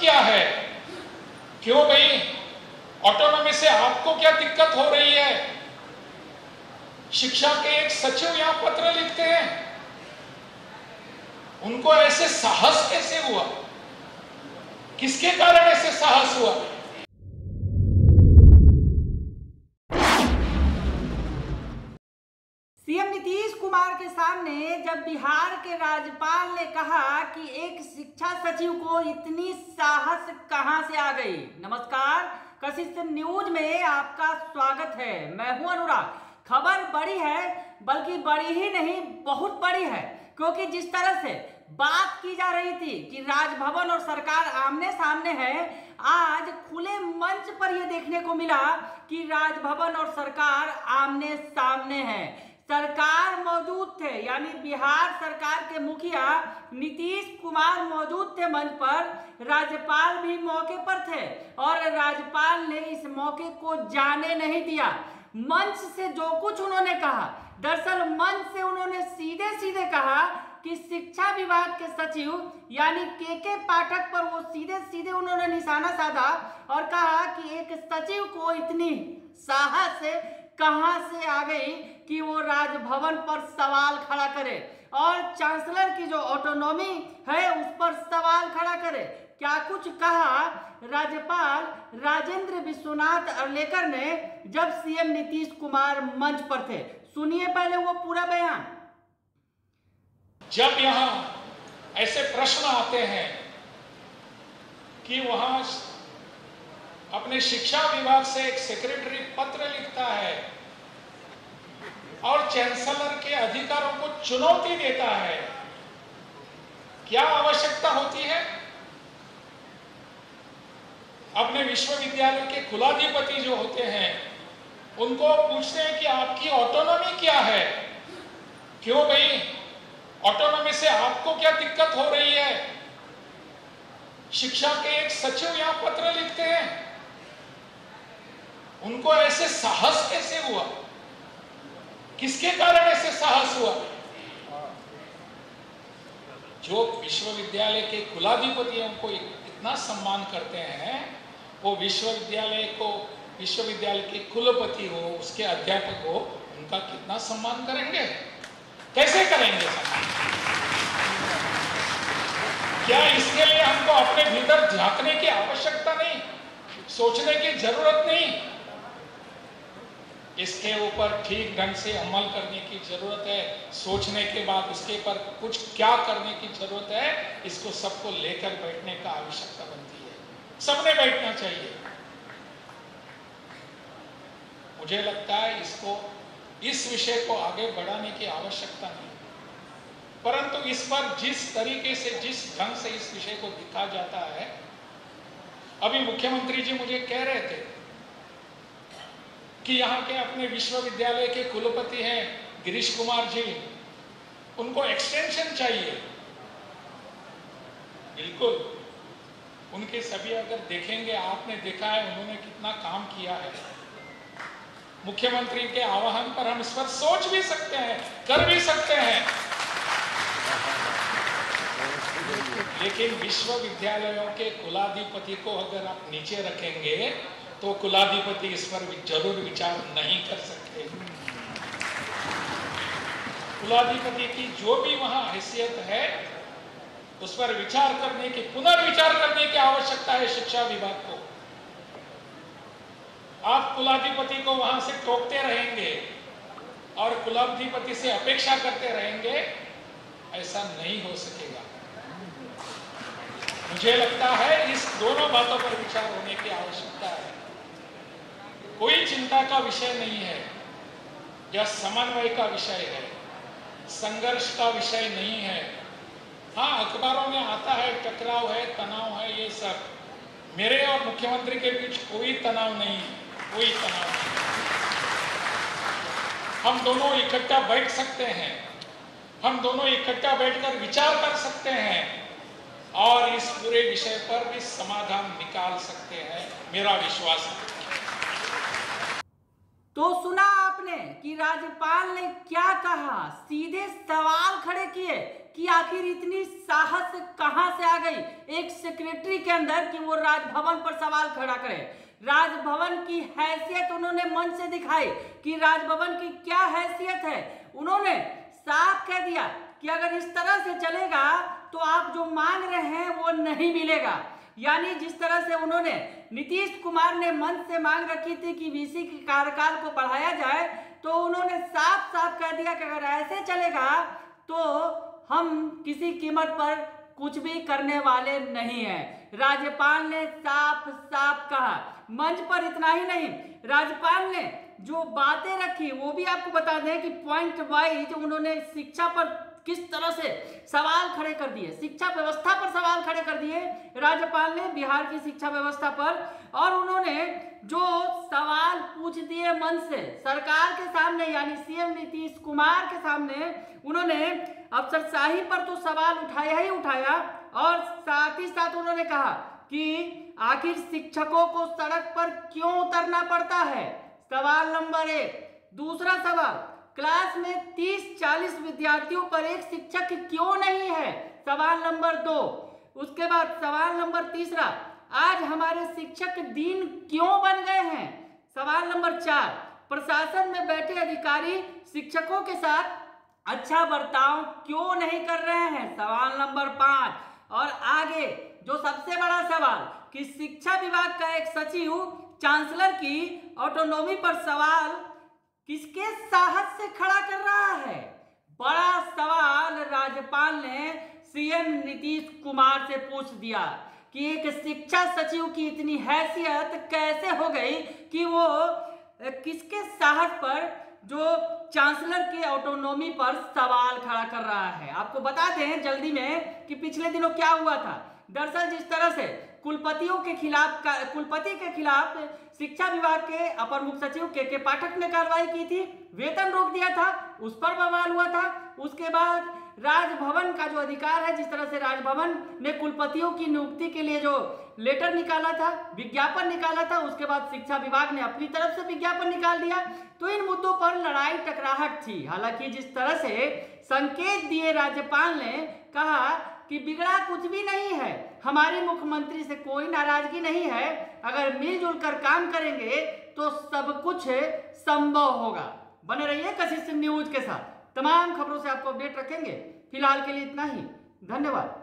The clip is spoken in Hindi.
क्या है? क्यों भाई, ऑटोनॉमी से आपको क्या दिक्कत हो रही है? शिक्षा के एक सचिव यहां पत्र लिखते हैं, उनको ऐसे साहस कैसे हुआ? किसके कारण ऐसे साहस हुआ? सीएम नीतीश कुमार के सामने जब बिहार के राज्यपाल ने कहा कि एक शिक्षा सचिव को इतनी साहस कहां से आ गई। नमस्कार, कशिश न्यूज में आपका स्वागत है। मैं हूं अनुराग। खबर बड़ी है, बल्कि बड़ी ही नहीं बहुत बड़ी है, क्योंकि जिस तरह से बात की जा रही थी कि राजभवन और सरकार आमने सामने है, आज खुले मंच पर यह देखने को मिला कि राजभवन और सरकार आमने सामने है। सरकार मौजूद थे, यानी बिहार सरकार के मुखिया नीतीश कुमार मौजूद थे मंच पर, राज्यपाल भी मौके पर थे और राज्यपाल ने इस मौके को जाने नहीं दिया। मंच से जो कुछ उन्होंने कहा, दरअसल मंच से उन्होंने सीधे सीधे कहा कि शिक्षा विभाग के सचिव यानी के पाठक पर वो सीधे सीधे उन्होंने निशाना साधा और कहा कि एक सचिव को इतनी साहस से कहां से आ गई कि वो राजभवन पर सवाल खड़ा करे और चांसलर की जो ऑटोनॉमी है उस पर सवाल खड़ा करे। क्या कुछ कहा राज्यपाल राजेंद्र विश्वनाथ अर्लेकर ने जब सीएम नीतीश कुमार मंच पर थे, सुनिए पहले वो पूरा बयान। जब यहां ऐसे प्रश्न आते हैं कि वहां अपने शिक्षा विभाग से एक सेक्रेटरी पत्र लिखता है और चांसलर के अधिकारों को चुनौती देता है, क्या आवश्यकता होती है? अपने विश्वविद्यालय के कुलाधिपति जो होते हैं उनको पूछते हैं कि आपकी ऑटोनॉमी क्या है? क्यों भाई, ऑटोनॉमी से आपको क्या दिक्कत हो रही है? शिक्षा के एक सचिव यहां पत्र लिखते हैं, उनको ऐसे साहस कैसे हुआ? किसके कारण ऐसे साहस हुआ? जो विश्वविद्यालय के कुलाधिपतियों को इतना सम्मान करते हैं, वो विश्वविद्यालय के कुलपति हो, उसके अध्यापक हो, उनका कितना सम्मान करेंगे? कैसे करेंगे सम्मान? क्या इसके लिए हमको अपने भीतर झांकने की आवश्यकता नहीं? सोचने की जरूरत नहीं? इसके ऊपर ठीक ढंग से अमल करने की जरूरत है। सोचने के बाद उसके ऊपर कुछ क्या करने की जरूरत है, इसको सबको लेकर बैठने का आवश्यकता बनती है। सबने बैठना चाहिए। मुझे लगता है इस विषय को आगे बढ़ाने की आवश्यकता नहीं, परंतु इस पर जिस तरीके से, जिस ढंग से इस विषय को दिखा जाता है, अभी मुख्यमंत्री जी मुझे कह रहे थे कि यहाँ के अपने विश्वविद्यालय के कुलपति हैं गिरीश कुमार जी, उनको एक्सटेंशन चाहिए। बिल्कुल, उनके सभी अगर देखेंगे, आपने देखा है उन्होंने कितना काम किया है। मुख्यमंत्री के आह्वान पर हम इस पर सोच भी सकते हैं, कर भी सकते हैं, लेकिन विश्वविद्यालयों के कुलाधिपति को अगर आप नीचे रखेंगे तो कुलाधिपति इस पर जरूर विचार नहीं कर सकते। कुलाधिपति की जो भी वहां हैसियत है उस पर विचार करने की, पुनर्विचार करने की आवश्यकता है शिक्षा विभाग को। आप कुलाधिपति को वहां से टोकते रहेंगे और कुलाधिपति से अपेक्षा करते रहेंगे, ऐसा नहीं हो सकेगा। मुझे लगता है इस दोनों बातों पर विचार होने की आवश्यकता है। कोई चिंता का विषय नहीं है, यह समन्वय का विषय है, संघर्ष का विषय नहीं है। हाँ, अखबारों में आता है टकराव है, तनाव है, ये सब। मेरे और मुख्यमंत्री के बीच कोई तनाव नहीं है, कोई तनाव नहीं। हम दोनों इकट्ठा बैठ सकते हैं, हम दोनों इकट्ठा बैठकर विचार कर सकते हैं और इस पूरे विषय पर भी समाधान निकाल सकते हैं, मेरा विश्वास है। तो सुना आपने कि राज्यपाल ने क्या कहा, सीधे सवाल खड़े किए कि आखिर इतनी साहस कहां से आ गई एक सेक्रेटरी के अंदर कि वो राजभवन पर सवाल खड़ा करे। राजभवन की हैसियत उन्होंने मंच से दिखाई कि राजभवन की क्या हैसियत है। उन्होंने साफ कह दिया कि अगर इस तरह से चलेगा तो आप जो मांग रहे हैं वो नहीं मिलेगा। यानी जिस तरह से उन्होंने नीतीश कुमार ने मंच से मांग रखी थी कि वीसी के कार्यकाल को बढ़ाया जाए, तो उन्होंने साफ साफ कह दिया कि अगर ऐसे चलेगा तो हम किसी कीमत पर कुछ भी करने वाले नहीं हैं। राज्यपाल ने साफ साफ कहा। मंच पर इतना ही नहीं, राज्यपाल ने जो बातें रखी वो भी आपको बता दें कि पॉइंट वाइज उन्होंने शिक्षा पर किस तरह से सवाल खड़े कर दिए, शिक्षा व्यवस्था पर सवाल खड़े कर दिए राज्यपाल ने, बिहार की शिक्षा व्यवस्था पर। और उन्होंने जो सवाल पूछ दिए मन से सरकार के सामने, यानी सीएम नीतीश कुमार के सामने, उन्होंने अफसरशाही पर तो सवाल उठाया ही उठाया, और साथ ही साथ उन्होंने कहा कि आखिर शिक्षकों को सड़क पर क्यों उतरना पड़ता है, सवाल नंबर 1। दूसरा सवाल, क्लास में 30-40 विद्यार्थियों पर एक शिक्षक क्यों नहीं है, सवाल नंबर 2। उसके बाद सवाल नंबर 3, आज हमारे शिक्षक दीन क्यों बन गए हैं, सवाल नंबर 4। प्रशासन में बैठे अधिकारी शिक्षकों के साथ अच्छा बर्ताव क्यों नहीं कर रहे हैं, सवाल नंबर 5। और आगे जो सबसे बड़ा सवाल कि शिक्षा विभाग का एक सचिव चांसलर की ऑटोनॉमी पर सवाल किसके साहस से खड़ा कर रहा है। बड़ा सवाल राज्यपाल ने सीएम नीतीश कुमार से पूछ दिया कि एक शिक्षा सचिव की इतनी हैसियत कैसे हो गई कि वो किसके साहस पर जो चांसलर की ऑटोनॉमी पर सवाल खड़ा कर रहा है। आपको बता दें जल्दी में कि पिछले दिनों क्या हुआ था। दरअसल जिस तरह से कुलपति के खिलाफ शिक्षा विभाग के अपर मुख्य सचिव के पाठक ने कार्रवाई की थी, वेतन रोक दिया था, उस पर बवाल हुआ था। उसके बाद राजभवन का जो अधिकार है, जिस तरह से राजभवन ने कुलपतियों की नियुक्ति के लिए जो लेटर निकाला था, विज्ञापन निकाला था, उसके बाद शिक्षा विभाग ने अपनी तरफ से विज्ञापन निकाल दिया। तो इन मुद्दों पर लड़ाई टकराहट थी। हालांकि जिस तरह से संकेत दिए राज्यपाल ने, कहा कि बिगड़ा कुछ भी नहीं है, हमारे मुख्यमंत्री से कोई नाराजगी नहीं है, अगर मिलजुल कर काम करेंगे तो सब कुछ संभव होगा। बने रहिए कशिश न्यूज के साथ, तमाम खबरों से आपको अपडेट रखेंगे। फिलहाल के लिए इतना ही, धन्यवाद।